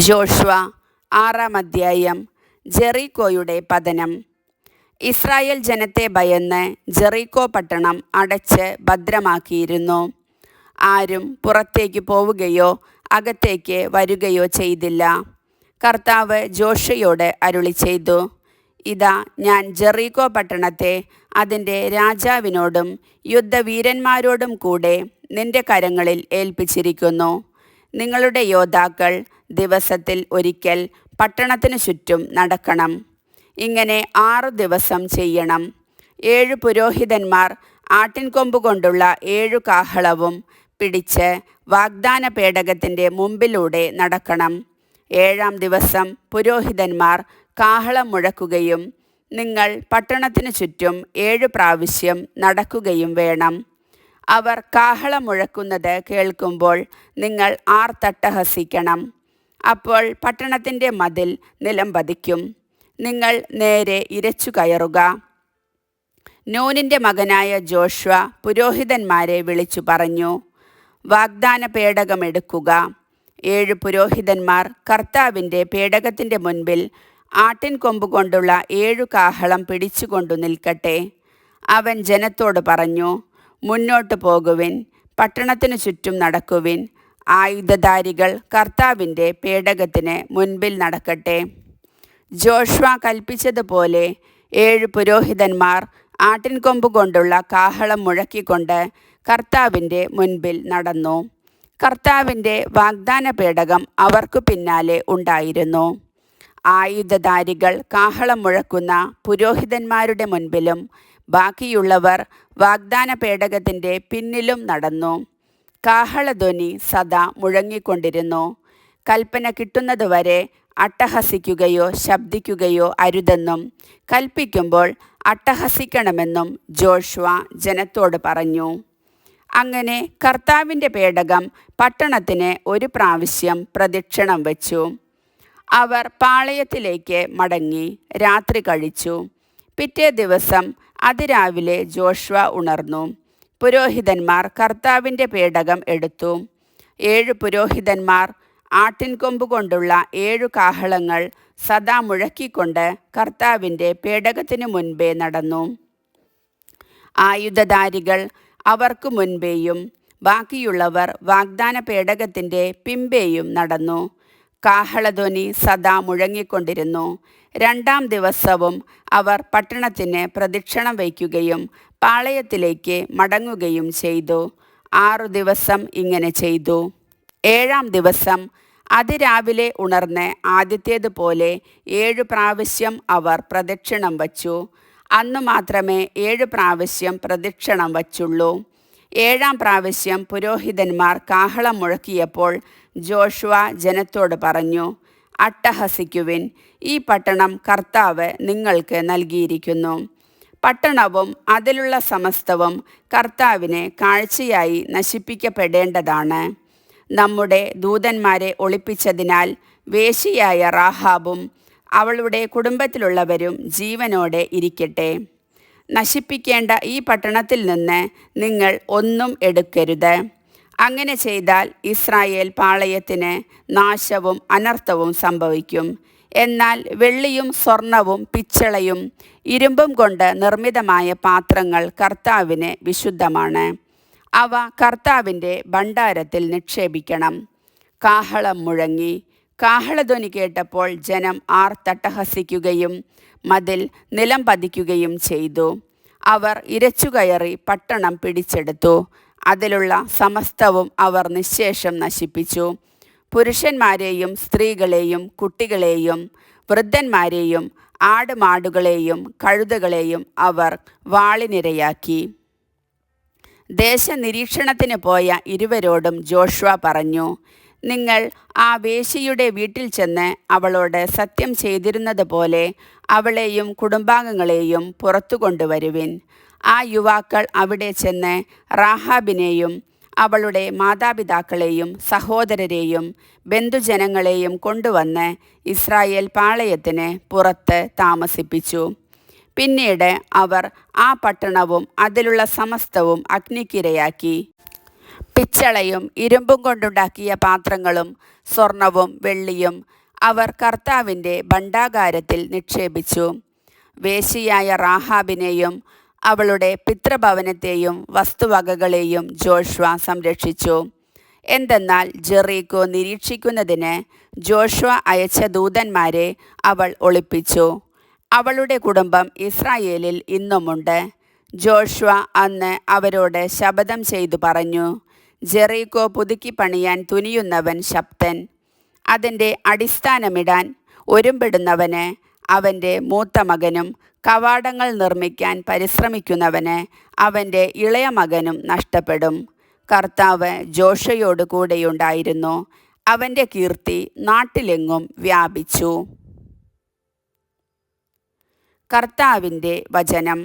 Joshua 6-ാം അധ്യായം. ജെറിക്കോയുടെ പതനം. Israel ജനത്തെ ഭയന്ന് ജെറിക്കോ പട്ടണം അടച്ച് ഭദ്രമാക്കിയിരുന്നു. ആരും പുറത്തേക്ക് പോവുകയോ അകത്തേക്ക് വരുകയോ ചെയ്തില്ല. കർത്താവ് ജോഷുവയോട് അരുളിച്ചെയ്തു, ഇതാ, ഞാൻ ജെറിക്കോ പട്ടണത്തെ അതിൻ്റെ രാജാവിനോടും യുദ്ധവീരന്മാരോടും കൂടെ നിന്റെ കരങ്ങളിൽ ഏൽപ്പിച്ചിരിക്കുന്നു. നിങ്ങളുടെ യോദ്ധാക്കൾ ദിവസത്തിൽ ഒരിക്കൽ പട്ടണത്തിനു ചുറ്റും നടക്കണം. ഇങ്ങനെ 6 ദിവസം ചെയ്യണം. 7 പുരോഹിതന്മാർ ആട്ടിൻകൊമ്പ് കൊണ്ടുള്ള 7 കാഹളവും പിടിച്ച് വാഗ്ദാന പേടകത്തിൻ്റെ മുമ്പിലൂടെ നടക്കണം. 7-ാം ദിവസം പുരോഹിതന്മാർ കാഹളം മുഴക്കുകയും നിങ്ങൾ പട്ടണത്തിനു ചുറ്റും 7 പ്രാവശ്യം നടക്കുകയും വേണം. അവർ കാഹളം മുഴക്കുന്നത് കേൾക്കുമ്പോൾ നിങ്ങൾ ആർത്തട്ടഹസിക്കണം. അപ്പോൾ പട്ടണത്തിൻ്റെ മതിൽ നിലം പതിക്കും. നിങ്ങൾ നേരെ ഇരച്ചു കയറുക. നൂനിൻ്റെ മകനായ ജോഷുവ പുരോഹിതന്മാരെ വിളിച്ചു പറഞ്ഞു, വാഗ്ദാന പേടകമെടുക്കുക. 7 പുരോഹിതന്മാർ കർത്താവിൻ്റെ പേടകത്തിൻ്റെ മുൻപിൽ ആട്ടിൻകൊമ്പ് കൊണ്ടുള്ള 7 കാഹളം പിടിച്ചുകൊണ്ടു നിൽക്കട്ടെ. അവൻ ജനത്തോട് പറഞ്ഞു, മുന്നോട്ട് പോകുവിൻ, പട്ടണത്തിനു ചുറ്റും നടക്കുവിൻ. ആയുധധാരികൾ കർത്താവിൻ്റെ പേടകത്തിന് മുൻപിൽ നടക്കട്ടെ. ജോഷുവ കൽപ്പിച്ചതുപോലെ 7 പുരോഹിതന്മാർ ആട്ടിൻകൊമ്പ് കൊണ്ടുള്ള കാഹളം മുഴക്കിക്കൊണ്ട് കർത്താവിൻ്റെ മുൻപിൽ നടന്നു. കർത്താവിൻ്റെ വാഗ്ദാന പേടകം അവർക്കു പിന്നാലെ ഉണ്ടായിരുന്നു. ആയുധധാരികൾ കാഹളം മുഴക്കുന്ന പുരോഹിതന്മാരുടെ മുൻപിലും ബാക്കിയുള്ളവർ വാഗ്ദാന പേടകത്തിൻ്റെ പിന്നിലും നടന്നു. കാഹളധ്വനി സദാ മുഴങ്ങിക്കൊണ്ടിരുന്നു. കൽപ്പന കിട്ടുന്നതുവരെ അട്ടഹസിക്കുകയോ ശബ്ദിക്കുകയോ അരുതെന്നും കൽപ്പിക്കുമ്പോൾ അട്ടഹസിക്കണമെന്നും ജോഷുവ ജനത്തോട് പറഞ്ഞു. അങ്ങനെ കർത്താവിൻ്റെ പേടകം പട്ടണത്തിന് 1 പ്രാവശ്യം പ്രദക്ഷിണം വച്ചു. അവർ പാളയത്തിലേക്ക് മടങ്ങി രാത്രി കഴിച്ചു. പിറ്റേ ദിവസം അതിരാവിലെ ജോഷുവ ഉണർന്നു. പുരോഹിതന്മാർ കർത്താവിൻ്റെ പേടകം എടുത്തു. 7 പുരോഹിതന്മാർ ആട്ടിൻകൊമ്പ് കൊണ്ടുള്ള 7 കാഹളങ്ങൾ സദാ മുഴക്കിക്കൊണ്ട് കർത്താവിൻ്റെ പേടകത്തിനു മുൻപേ നടന്നു. ആയുധധാരികൾ അവർക്കു മുൻപേയും ബാക്കിയുള്ളവർ വാഗ്ദാന പേടകത്തിൻ്റെ പിമ്പേയും നടന്നു. കാഹളധ്വനി സദാ മുഴങ്ങിക്കൊണ്ടിരുന്നു. 2-ാം ദിവസവും അവർ പട്ടണത്തിന് പ്രദക്ഷിണം വയ്ക്കുകയും പാളയത്തിലേക്ക് മടങ്ങുകയും ചെയ്തു. 6 ദിവസം ഇങ്ങനെ ചെയ്തു. 7-ാം ദിവസം അതിരാവിലെ ഉണർന്ന് ആദ്യത്തേതുപോലെ 7 പ്രാവശ്യം അവർ പ്രദക്ഷിണം വച്ചു. അന്നു മാത്രമേ 7 പ്രാവശ്യം പ്രദക്ഷിണം വച്ചുള്ളൂ. 7-ാം പ്രാവശ്യം പുരോഹിതന്മാർ കാഹളം മുഴക്കിയപ്പോൾ ജോഷുവ ജനത്തോട് പറഞ്ഞു, അട്ടഹസിക്കുവിൻ, ഈ പട്ടണം കർത്താവ് നിങ്ങൾക്ക് നൽകിയിരിക്കുന്നു. പട്ടണവും അതിലുള്ള സമസ്തവും കർത്താവിന് കാഴ്ചയായി നശിപ്പിക്കപ്പെടേണ്ടതാണ്. നമ്മുടെ ദൂതന്മാരെ ഒളിപ്പിച്ചതിനാൽ വേശ്യയായ റാഹാബും അവളുടെ കുടുംബത്തിലുള്ളവരും ജീവനോടെ ഇരിക്കട്ടെ. നശിപ്പിക്കേണ്ട ഈ പട്ടണത്തിൽ നിന്ന് നിങ്ങൾ ഒന്നും എടുക്കരുത്. അങ്ങനെ ചെയ്താൽ ഇസ്രായേൽ പാളയത്തിന് നാശവും അനർത്ഥവും സംഭവിക്കും. എന്നാൽ വെള്ളിയും സ്വർണവും പിച്ചളയും ഇരുമ്പും കൊണ്ട് നിർമ്മിതമായ പാത്രങ്ങൾ കർത്താവിന് വിശുദ്ധമാണ്. അവ കർത്താവിൻ്റെ ഭണ്ഡാരത്തിൽ നിക്ഷേപിക്കണം. കാഹളം മുഴങ്ങി. കാഹളധ്വനി കേട്ടപ്പോൾ ജനം ആർത്തട്ടഹസിക്കുകയും മതിൽ നിലം പതിക്കുകയും ചെയ്തു. അവർ ഇരച്ചുകയറി പട്ടണം പിടിച്ചെടുത്തു. അതിലുള്ള സമസ്തവും അവർ നിശ്ശേഷം നശിപ്പിച്ചു. പുരുഷന്മാരെയും സ്ത്രീകളെയും കുട്ടികളെയും വൃദ്ധന്മാരെയും ആടുമാടുകളെയും കഴുതകളെയും അവർ വാളിനിരയാക്കി. ദേശനിരീക്ഷണത്തിന് പോയ ഇരുവരോടും ജോഷുവ പറഞ്ഞു, നിങ്ങൾ ആ വേശ്യയുടെ വീട്ടിൽ ചെന്ന് അവളോട് സത്യം ചെയ്തിരുന്നത് പോലെ അവളെയും കുടുംബാംഗങ്ങളെയും പുറത്തു കൊണ്ടുവരുവിൻ. ആ യുവാക്കൾ അവിടെ ചെന്ന് റാഹാബിനെയും അവളുടെ മാതാപിതാക്കളെയും സഹോദരരെയും ബന്ധുജനങ്ങളെയും കൊണ്ടുവന്ന് ഇസ്രായേൽ പാളയത്തിന് പുറത്ത് താമസിപ്പിച്ചു. പിന്നീട് അവർ ആ പട്ടണവും അതിലുള്ള സമസ്തവും അഗ്നിക്കിരയാക്കി. പിച്ചളയും ഇരുമ്പും കൊണ്ടുണ്ടാക്കിയ പാത്രങ്ങളും സ്വർണവും വെള്ളിയും അവർ കർത്താവിൻ്റെ ഭണ്ഡാകാരത്തിൽ നിക്ഷേപിച്ചു. വേശ്യയായ റാഹാബിനെയും അവളുടെ പിതൃഭവനത്തെയും വസ്തുവകകളെയും ജോഷ്വ സംരക്ഷിച്ചു. എന്തെന്നാൽ ജെറീക്കോ നിരീക്ഷിക്കുന്നതിന് ജോഷ്വ അയച്ച ദൂതന്മാരെ അവൾ ഒളിപ്പിച്ചു. അവളുടെ കുടുംബം ഇസ്രായേലിൽ ഇന്നുമുണ്ട്. ജോഷ്വ അന്ന് അവരോട് ശപഥം ചെയ്തു പറഞ്ഞു, ജെറീക്കോ പുതുക്കി പണിയാൻ തുനിയുന്നവൻ ശക്തൻ. അതിൻ്റെ അടിസ്ഥാനമിടാൻ ഒരുമ്പെടുന്നവന് അവൻ്റെ മൂത്ത മകനും കവാടങ്ങൾ നിർമ്മിക്കാൻ പരിശ്രമിക്കുന്നവന് അവൻ്റെ ഇളയ മകനും നഷ്ടപ്പെടും. കർത്താവ് ജോഷയോട് കൂടെയുണ്ടായിരുന്നു. അവൻ്റെ കീർത്തി നാട്ടിലെങ്ങും വ്യാപിച്ചു. കർത്താവിൻ്റെ വചനം.